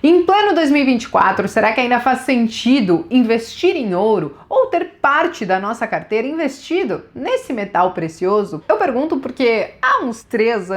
Em pleno 2024, será que ainda faz sentido investir em ouro ou ter parte da nossa carteira investido nesse metal precioso? Eu pergunto porque há uns 3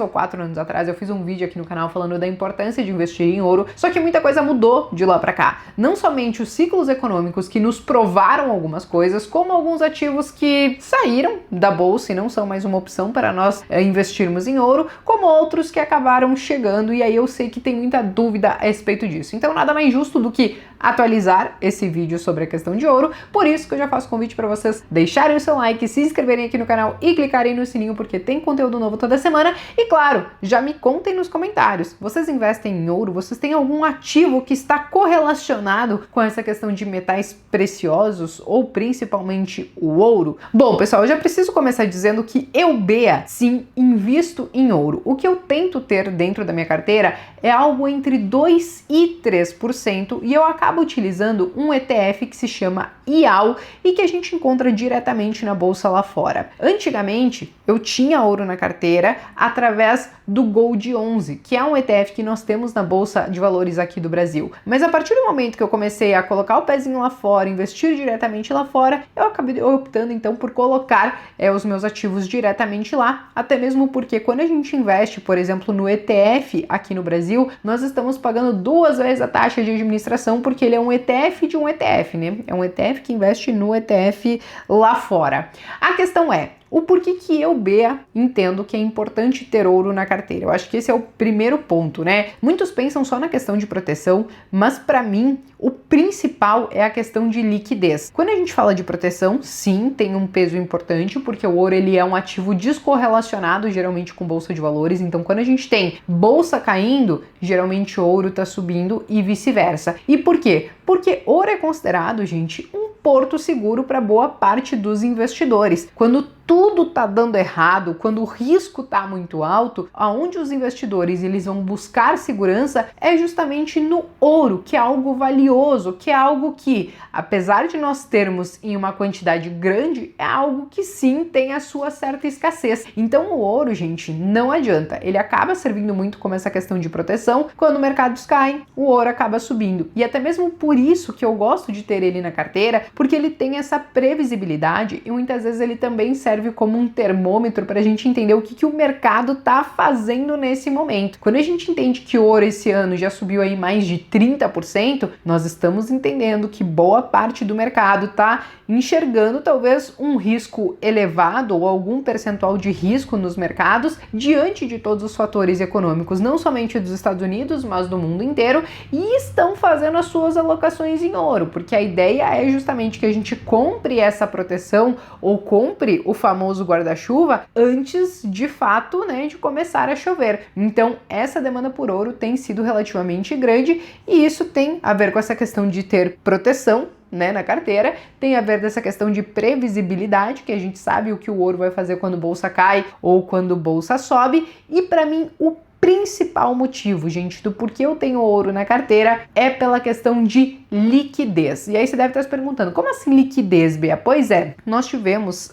ou 4 anos atrás, eu fiz um vídeo aqui no canal falando da importância de investir em ouro, só que muita coisa mudou de lá para cá. Não somente os ciclos econômicos que nos provaram algumas coisas, como alguns ativos que saíram da bolsa e não são mais uma opção para nós investirmos em ouro, como outros que acabaram chegando, e aí eu sei que tem muita dúvida a respeito disso. Então nada mais justo do que atualizar esse vídeo sobre a questão de ouro, por isso que eu já faço convite para vocês deixarem o seu like, se inscreverem aqui no canal e clicarem no sininho, porque tem conteúdo novo toda semana. E claro, já me contem nos comentários, vocês investem em ouro? Vocês têm algum ativo que está correlacionado com essa questão de metais preciosos ou principalmente o ouro? Bom, pessoal, eu já preciso começar dizendo que eu, Bea, sim, invisto em ouro. O que eu tento ter dentro da minha carteira é algo entre 2% e 3%, e eu acabo utilizando um ETF que se chama IAL e que a gente encontra diretamente na bolsa lá fora. Antigamente, eu tinha ouro na carteira através do Gold 11, que é um ETF que nós temos na bolsa de valores aqui do Brasil. Mas a partir do momento que eu comecei a colocar o pezinho lá fora, investir diretamente lá fora, eu acabei optando então por colocar os meus ativos diretamente lá, até mesmo porque quando a gente investe, por exemplo, no ETF aqui no Brasil, nós estamos pagando 2 vezes a taxa de administração, porque ele é um ETF de um ETF, né? É um ETF que investe no ETF lá fora. A questão é, o porquê que eu, Bea, entendo que é importante ter ouro na carteira. Eu acho que esse é o primeiro ponto, né? Muitos pensam só na questão de proteção, mas para mim o principal é a questão de liquidez. Quando a gente fala de proteção, sim, tem um peso importante, porque o ouro ele é um ativo descorrelacionado geralmente com bolsa de valores. Então quando a gente tem bolsa caindo, geralmente o ouro está subindo e vice-versa. E por quê? Porque ouro é considerado, gente, um porto seguro para boa parte dos investidores. Quando tudo tá dando errado, quando o risco tá muito alto, aonde os investidores eles vão buscar segurança é justamente no ouro, que é algo valioso, que é algo que, apesar de nós termos em uma quantidade grande, é algo que sim tem a sua certa escassez. Então o ouro, gente, não adianta. Ele acaba servindo muito como essa questão de proteção. Quando mercados caem, o ouro acaba subindo. E até mesmo por isso que eu gosto de ter ele na carteira, porque ele tem essa previsibilidade e muitas vezes ele também serve como um termômetro para a gente entender o que o mercado está fazendo nesse momento. Quando a gente entende que o ouro esse ano já subiu aí mais de 30%, nós estamos entendendo que boa parte do mercado está enxergando talvez um risco elevado ou algum percentual de risco nos mercados diante de todos os fatores econômicos, não somente dos Estados Unidos, mas do mundo inteiro, e estão fazendo as suas alocações em ouro, porque a ideia é justamente que a gente compre essa proteção ou compre o famoso guarda-chuva antes de fato, né, de começar a chover. Então essa demanda por ouro tem sido relativamente grande e isso tem a ver com essa questão de ter proteção, né, na carteira, tem a ver dessa questão de previsibilidade, que a gente sabe o que o ouro vai fazer quando bolsa cai ou quando bolsa sobe, e para mim o principal motivo, gente, do porquê eu tenho ouro na carteira é pela questão de liquidez. E aí você deve estar se perguntando, como assim liquidez, Bea? Pois é, nós tivemos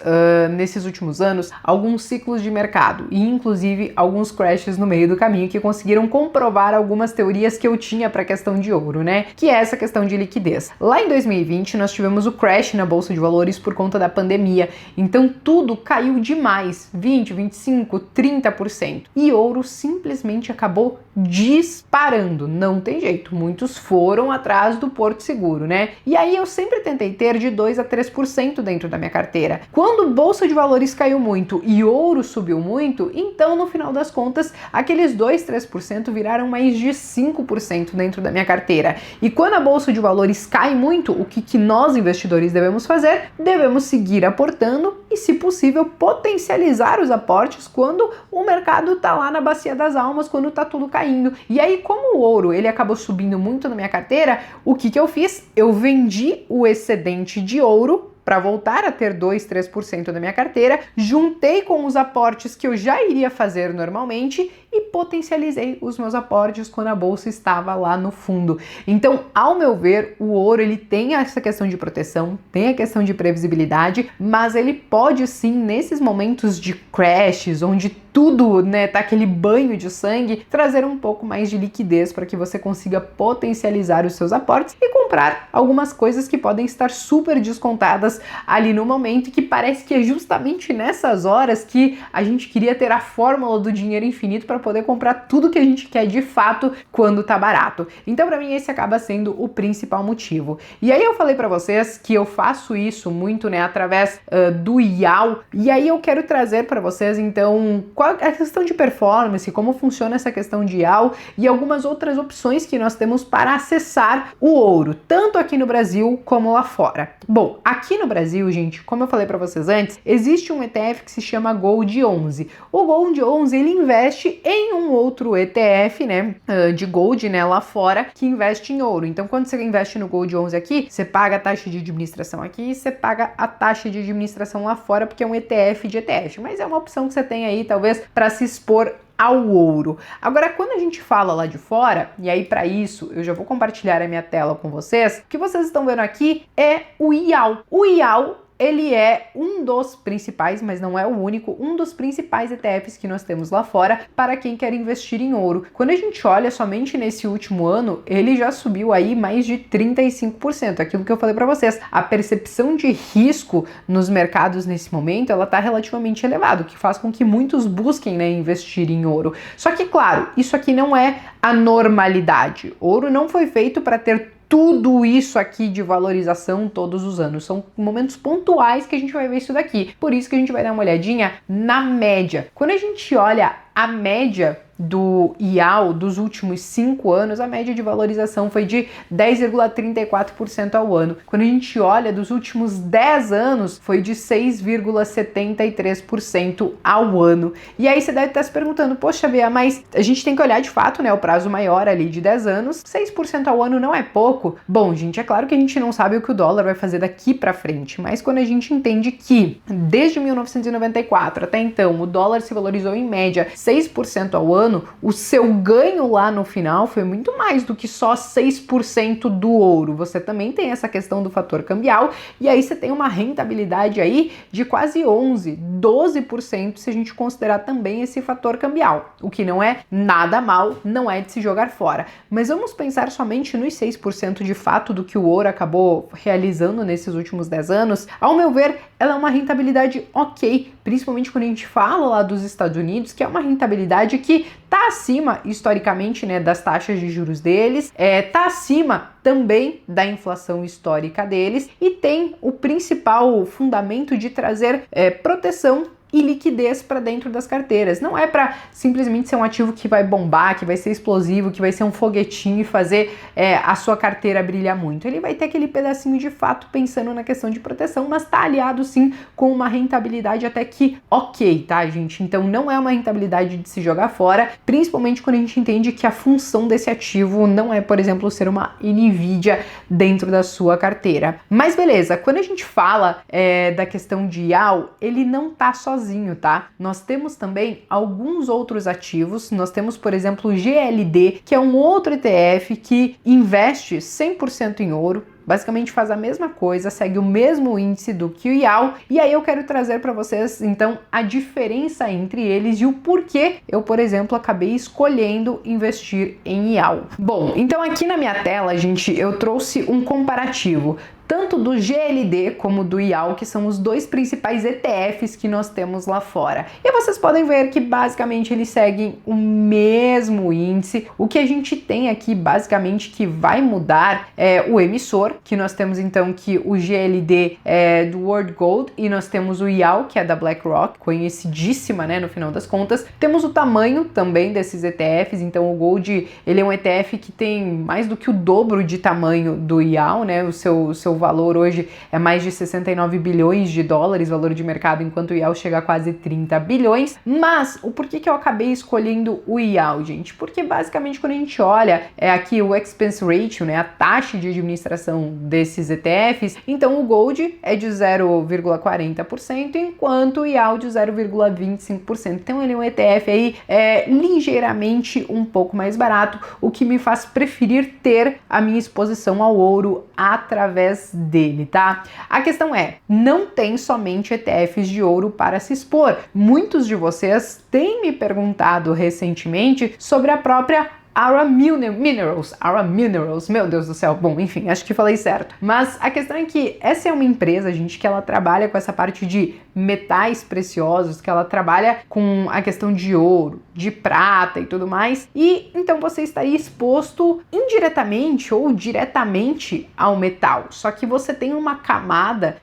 nesses últimos anos alguns ciclos de mercado e inclusive alguns crashes no meio do caminho que conseguiram comprovar algumas teorias que eu tinha para a questão de ouro, né? Que é essa questão de liquidez. Lá em 2020 nós tivemos o crash na bolsa de valores por conta da pandemia, então tudo caiu demais, 20, 25, 30%. E ouro simplesmente acabou disparando, não tem jeito, muitos foram atrás do porto seguro, né? E aí eu sempre tentei ter de 2 a 3% dentro da minha carteira. Quando bolsa de valores caiu muito e ouro subiu muito, então no final das contas, aqueles 2, 3% viraram mais de 5% dentro da minha carteira. E quando a bolsa de valores cai muito, o que nós investidores devemos fazer? Devemos seguir aportando e, se possível, potencializar os aportes quando o mercado tá lá na bacia das almas, quando tá tudo caindo. E aí, como o ouro ele acabou subindo muito na minha carteira, o que eu fiz? Eu vendi o excedente de ouro para voltar a ter 2, 3% da minha carteira, juntei com os aportes que eu já iria fazer normalmente e potencializei os meus aportes quando a bolsa estava lá no fundo. Então, ao meu ver, o ouro ele tem essa questão de proteção, tem a questão de previsibilidade, mas ele pode sim, nesses momentos de crashes, onde tudo, né, tá aquele banho de sangue, trazer um pouco mais de liquidez para que você consiga potencializar os seus aportes e comprar algumas coisas que podem estar super descontadas ali no momento, e que parece que é justamente nessas horas que a gente queria ter a fórmula do dinheiro infinito para poder comprar tudo que a gente quer de fato quando tá barato. Então, para mim, esse acaba sendo o principal motivo. E aí eu falei para vocês que eu faço isso muito, né, através do IAL, e aí eu quero trazer para vocês, então, qual é a questão de performance, como funciona essa questão de IAL e algumas outras opções que nós temos para acessar o ouro, tanto aqui no Brasil como lá fora. Bom, aqui no Brasil, gente, como eu falei para vocês antes, existe um ETF que se chama Gold 11. O Gold 11, ele investe em um outro ETF, né, de Gold, né, lá fora, que investe em ouro. Então, quando você investe no Gold 11 aqui, você paga a taxa de administração aqui e você paga a taxa de administração lá fora, porque é um ETF de ETF. Mas é uma opção que você tem aí, talvez, para se expor ao ouro. Agora, quando a gente fala lá de fora, e aí para isso eu já vou compartilhar a minha tela com vocês, o que vocês estão vendo aqui é o IAL. O IAL, ele é um dos principais, mas não é o único, um dos principais ETFs que nós temos lá fora para quem quer investir em ouro. Quando a gente olha somente nesse último ano, ele já subiu aí mais de 35%. Aquilo que eu falei para vocês, a percepção de risco nos mercados nesse momento, ela está relativamente elevada, o que faz com que muitos busquem, né, investir em ouro. Só que, claro, isso aqui não é a normalidade. Ouro não foi feito para ter tudo isso aqui de valorização todos os anos. São momentos pontuais que a gente vai ver isso daqui. Por isso que a gente vai dar uma olhadinha na média. Quando a gente olha a média do IAL dos últimos 5 anos, a média de valorização foi de 10,34% ao ano. Quando a gente olha dos últimos 10 anos, foi de 6,73% ao ano. E aí você deve estar se perguntando, poxa, Bia, mas a gente tem que olhar de fato, né, o prazo maior ali de 10 anos, 6% ao ano não é pouco? Bom, gente, é claro que a gente não sabe o que o dólar vai fazer daqui para frente, mas quando a gente entende que desde 1994 até então o dólar se valorizou em média 6% ao ano, o seu ganho lá no final foi muito mais do que só 6% do ouro. Você também tem essa questão do fator cambial, e aí você tem uma rentabilidade aí de quase 12% se a gente considerar também esse fator cambial, o que não é nada mal, não é de se jogar fora. Mas vamos pensar somente nos 6% de fato do que o ouro acabou realizando nesses últimos 10 anos. Ao meu ver, ela é uma rentabilidade ok, principalmente quando a gente fala lá dos Estados Unidos, que é uma rentabilidade que tá acima, historicamente, né, das taxas de juros deles, tá acima também da inflação histórica deles, e tem o principal fundamento de trazer proteção e liquidez para dentro das carteiras. Não é para simplesmente ser um ativo que vai bombar, que vai ser explosivo, que vai ser um foguetinho e fazer a sua carteira brilhar muito. Ele vai ter aquele pedacinho de fato pensando na questão de proteção, mas tá aliado sim com uma rentabilidade até que ok, tá, gente? Então não é uma rentabilidade de se jogar fora, principalmente quando a gente entende que a função desse ativo não é, por exemplo, ser uma Nvidia dentro da sua carteira. Mas beleza, quando a gente fala da questão de IAL, ele não tá sozinho, tá? Nós temos também alguns outros ativos. Nós temos, por exemplo, o GLD, que é um outro ETF que investe 100% em ouro. Basicamente faz a mesma coisa, segue o mesmo índice do que o IAL, e aí eu quero trazer para vocês então a diferença entre eles e o porquê eu, por exemplo, acabei escolhendo investir em IAL. Bom, então aqui na minha tela, gente, eu trouxe um comparativo tanto do GLD como do IAL, que são os dois principais ETFs que nós temos lá fora. E vocês podem ver que basicamente eles seguem o mesmo índice. O que a gente tem aqui basicamente que vai mudar é o emissor, que nós temos então que o GLD é do World Gold e nós temos o IAL, que é da BlackRock, conhecidíssima, né, no final das contas. Temos o tamanho também desses ETFs, então o Gold, ele é um ETF que tem mais do que o dobro de tamanho do IAL, né, o seu valor hoje é mais de 69 bilhões de dólares, valor de mercado, enquanto o IAL chega a quase 30 bilhões. Mas o porquê que eu acabei escolhendo o IAL, gente? Porque basicamente quando a gente olha aqui o expense ratio, né, a taxa de administração desses ETFs, então o Gold é de 0,40%, enquanto o IAL de 0,25%. Então ele é um ETF aí ligeiramente um pouco mais barato, o que me faz preferir ter a minha exposição ao ouro através através dele, tá? A questão é, não tem somente ETFs de ouro para se expor. Muitos de vocês têm me perguntado recentemente sobre a própria Aura Minerals, meu Deus do céu, bom, enfim, acho que falei certo. Mas a questão é que essa é uma empresa, gente, que ela trabalha com essa parte de metais preciosos, que ela trabalha com a questão de ouro, de prata e tudo mais, e então você estaria exposto indiretamente ou diretamente ao metal, só que você tem uma camada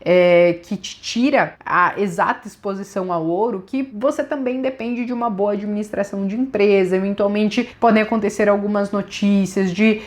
que te tira a exata exposição ao ouro, que você também depende de uma boa administração de empresa, eventualmente podem acontecer algumas notícias de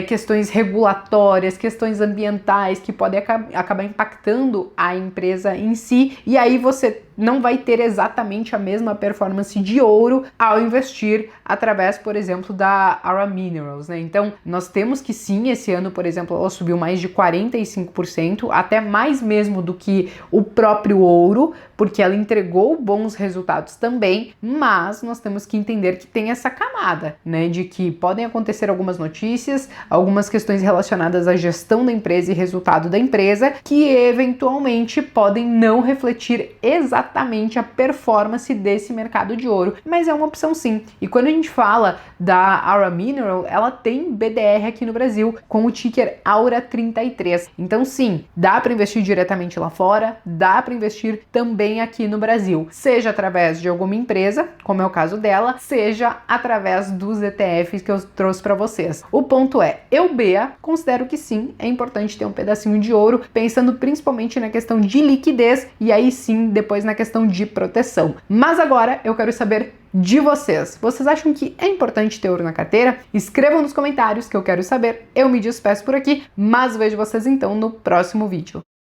questões regulatórias, questões ambientais que podem acabar impactando a empresa em si, e aí você não vai ter exatamente a mesma performance de ouro ao investir através, por exemplo, da Aura Minerals, né? Então, nós temos que sim, esse ano, por exemplo, ela subiu mais de 45%, até mais mesmo do que o próprio ouro, porque ela entregou bons resultados também, mas nós temos que entender que tem essa camada, né, de que podem acontecer algumas notícias, algumas questões relacionadas à gestão da empresa e resultado da empresa, que eventualmente podem não refletir exatamente a performance desse mercado de ouro, mas é uma opção sim. E quando a gente fala da Aura Mineral, ela tem BDR aqui no Brasil, com o ticker AURA33. Então sim, dá para investir diretamente lá fora, dá para investir também aqui no Brasil, seja através de alguma empresa, como é o caso dela, seja através dos ETFs que eu trouxe para vocês. O ponto é, eu, Bea, considero que sim, é importante ter um pedacinho de ouro, pensando principalmente na questão de liquidez e aí sim, depois na questão de proteção. Mas agora eu quero saber de vocês. Vocês acham que é importante ter ouro na carteira? Escrevam nos comentários que eu quero saber. Eu me despeço por aqui, mas vejo vocês então no próximo vídeo.